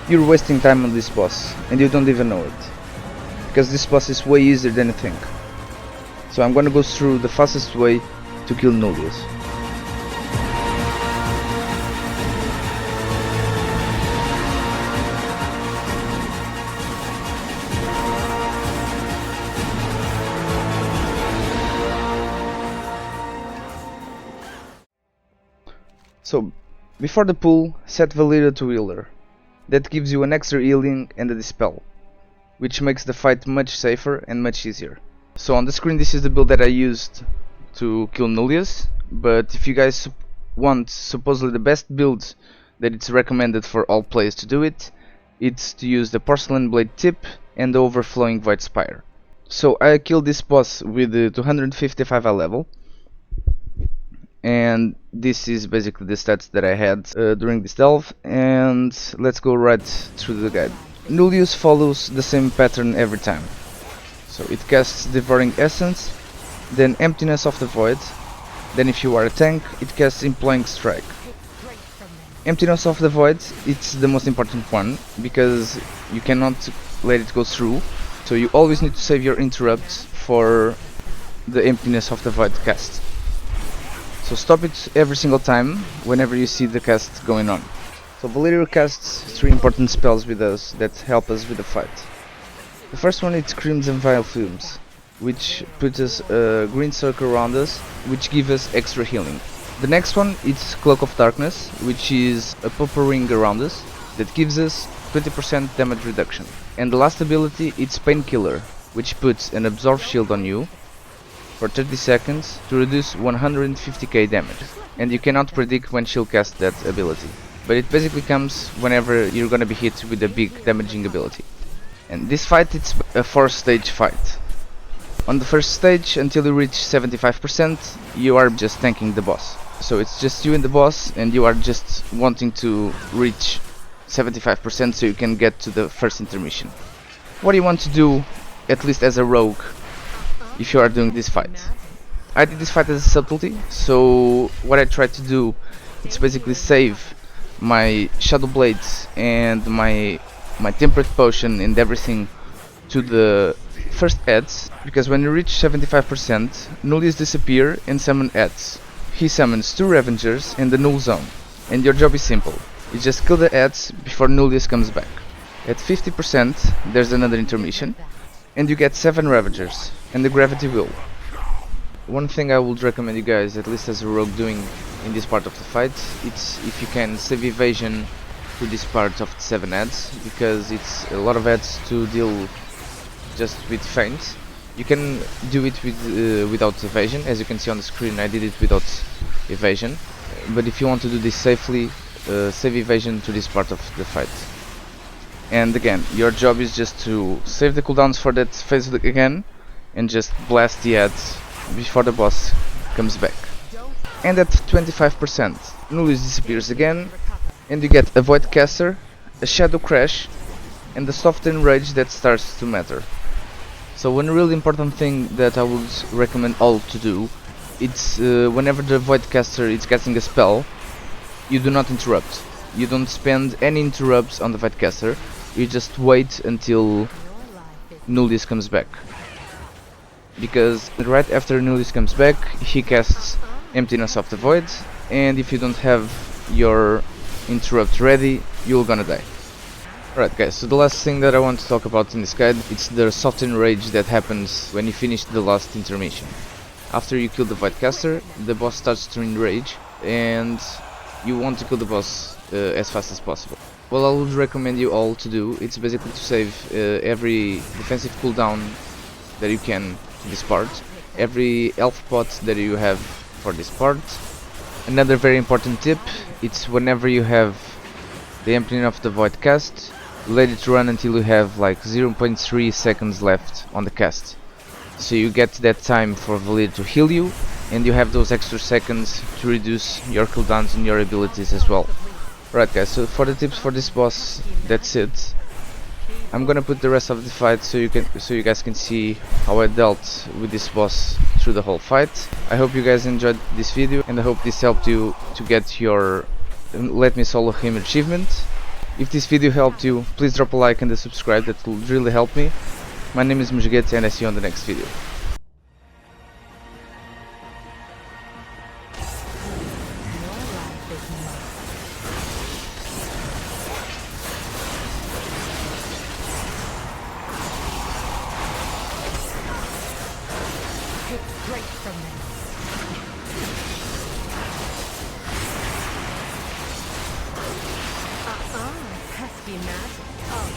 you're wasting time on this boss and you don't even know it, because this boss is way easier than you think. So I'm gonna go through the fastest way to kill Nullaeus. So before the pull, set Valyria to healer. That gives you an extra healing and a dispel, which makes the fight much safer and much easier. So on the screen this is the build that I used to kill Nullaeus, but if you guys want supposedly the best build that it's recommended for all players to do it, it's to use the Porcelain Blade tip and the Overflowing Void Spire. So I killed this boss with the 255 level, and this is basically the stats that I had during this delve, and let's go right through the guide. Nullaeus follows the same pattern every time. So it casts Devouring Essence, then Emptiness of the Void, then if you are a tank, it casts Imploring Strike. Emptiness of the Void, it's the most important one, because you cannot let it go through, so you always need to save your interrupts for the Emptiness of the Void cast. So stop it every single time whenever you see the cast going on. So Valyria casts 3 important spells with us that help us with the fight. The first one is Crimson Vile Fumes, which puts us a green circle around us, which gives us extra healing. The next one is Cloak of Darkness, which is a purple ring around us that gives us 20% damage reduction. And the last ability is Painkiller, which puts an Absorb Shield on you for 30 seconds to reduce 150k damage. And you cannot predict when she'll cast that ability, but it basically comes whenever you're gonna be hit with a big damaging ability. And this fight, it's a 4-stage fight. On the first stage, until you reach 75%, you are just tanking the boss. So it's just you and the boss, and you are just wanting to reach 75% so you can get to the first intermission. What do you want to do, at least as a rogue, if you are doing this fight? I did this fight as a subtlety, so what I tried to do is basically save my Shadow Blades and my Temperate Potion and everything to the first ads, because when you reach 75%, Nullaeus disappear and summon ads. He summons 2 Revengers in the Null Zone, and your job is simple. You just kill the ads before Nullaeus comes back. At 50% there's another intermission, and you get 7 Ravagers and the Gravity Wheel. One thing I would recommend you guys, at least as a rogue doing in this part of the fight, it's if you can save evasion to this part of the 7 ads, because it's a lot of ads to deal just with feints. You can do it with without evasion. As you can see on the screen, I did it without evasion, but if you want to do this safely, save evasion to this part of the fight. And again, your job is just to save the cooldowns for that phase again and just blast the ads before the boss comes back. And at 25%, Nullaeus disappears again, and you get a Void Caster, a Shadow Crash, and the Soften Rage that starts to matter. So one really important thing that I would recommend all to do, it's whenever the Void Caster is casting a spell, you do not interrupt. You don't spend any interrupts on the Void Caster, you just wait until Nullaeus comes back. Because right after Nullaeus comes back, he casts Emptiness of the Void, and if you don't have your interrupt ready, you're gonna die. Alright guys, so the last thing that I want to talk about in this guide, it's the Soften Rage that happens when you finish the last intermission. After you kill the Voidcaster, the boss starts to enrage, and you want to kill the boss as fast as possible. What I would recommend you all to do, it's basically to save every defensive cooldown that you can to this part, every health pot that you have for this part. Another very important tip, it's whenever you have the Emptying of the Void cast, let it run until you have like 0.3 seconds left on the cast. So you get that time for Valyria to heal you, and you have those extra seconds to reduce your cooldowns and your abilities as well. Right guys, so for the tips for this boss, that's it. I'm gonna put the rest of the fight so you guys can see how I dealt with this boss through the whole fight. I hope you guys enjoyed this video, and I hope this helped you to get your Let Me Solo Him achievement. If this video helped you, please drop a like and a subscribe, that will really help me. My name is Mujget and I see you on the next video. Straight from them. Pesky magic. Oh,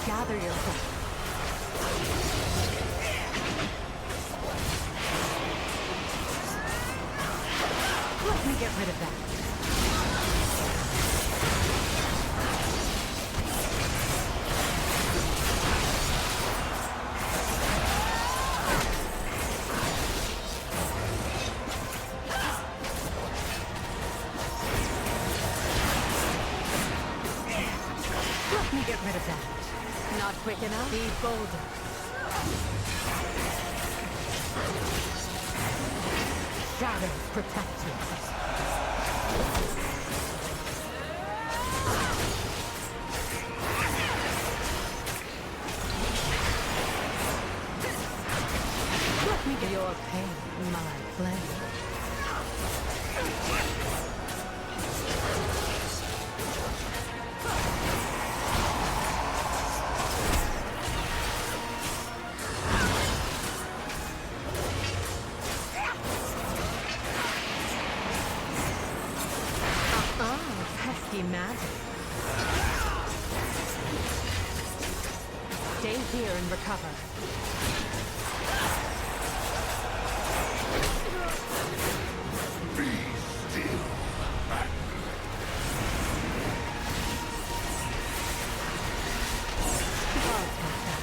gather yourself. Let me get rid of that. Let me get rid of that. Not quick enough? Be bolder. Shadows protect you. Let me get your pain, my flame. Pesky magic. Stay here and recover. Be still. I'll take that.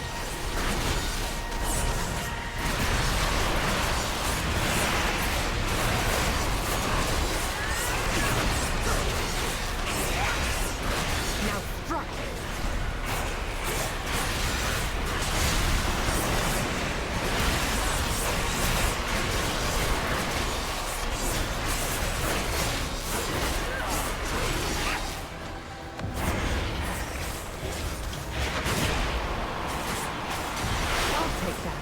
Now strike! I'll take that.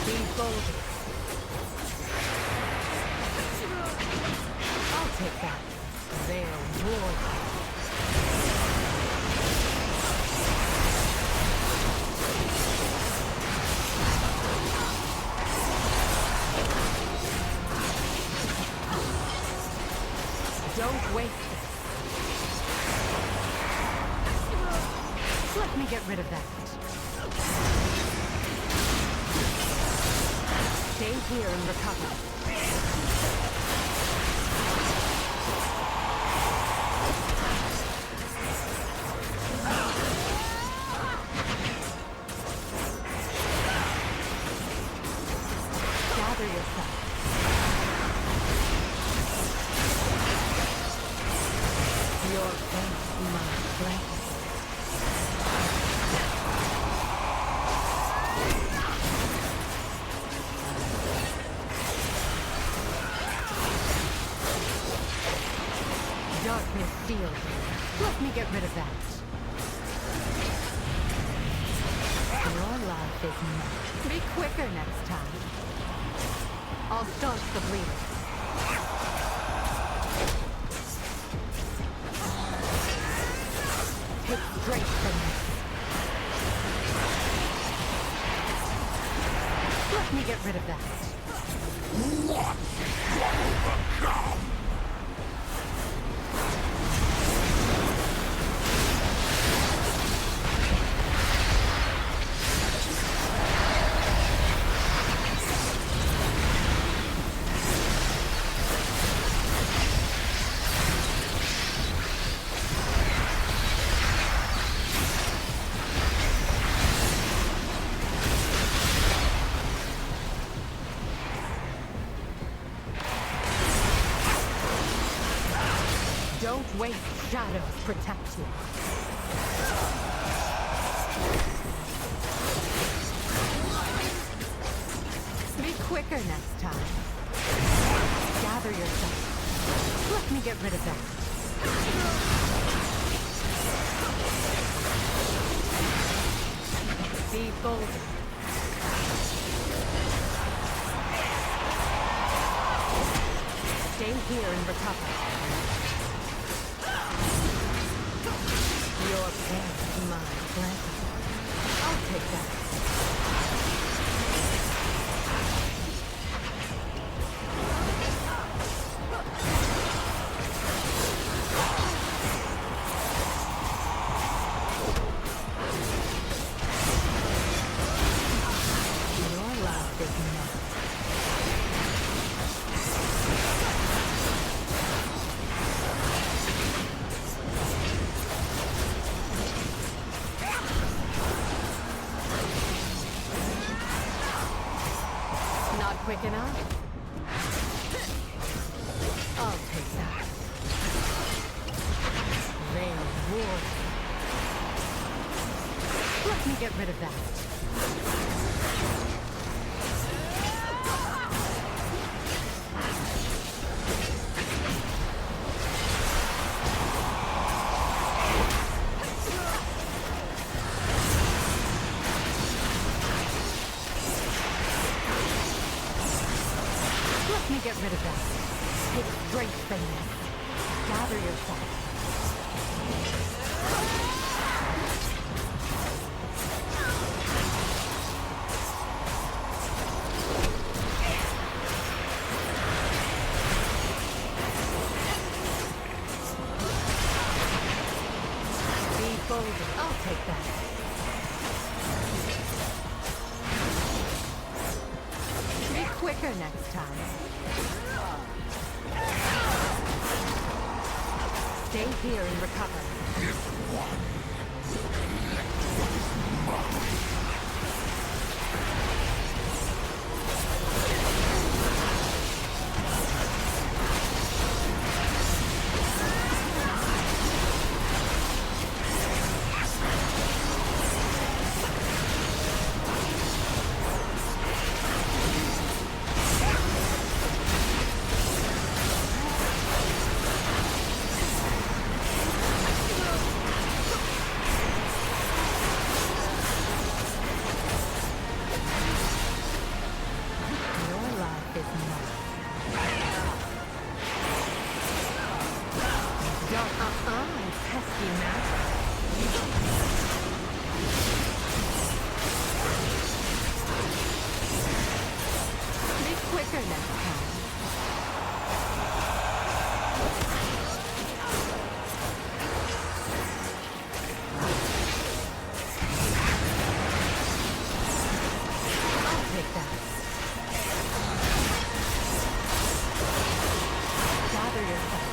Be bolder. I'll take that. They're war. Don't waste it. Let me get rid of that. Stay here and recover. Gather yourself. Your face, my flame. Darkness seals you. Let me get rid of that. Your life is mine. Be quicker next time. I'll start the bleeding. Take straight from me. Let me get rid of that. What? Overcome. Wait, shadows protect you. Be quicker next time. Gather yourself. Let me get rid of that. Be bolder. Stay here and recover. Your pain is my pleasure. I'll take that. Your love is not. Not quick enough? I'll take that. Rain war. Let me get rid of that. Let me get rid of that. Take strength from this. Gather yourself. Be bolder. I'll take that. Be quicker next time. Stay here and recover. This one will collect what is mine. Your life is mine. Don't, pesky man. Be quicker next time. I'll take that. Gather yourself.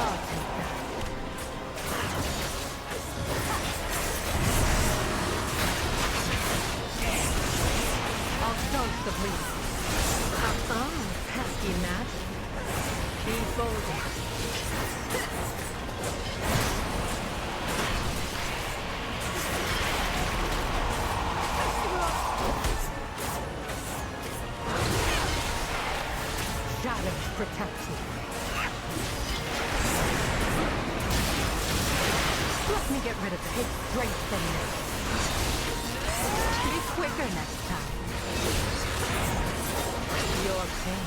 I'll take that. I'll start the bleeding. Pesky magic. Be bolder. Shadows protect you. Let me get rid of it. Take strength from this. Be quicker next time. Your pain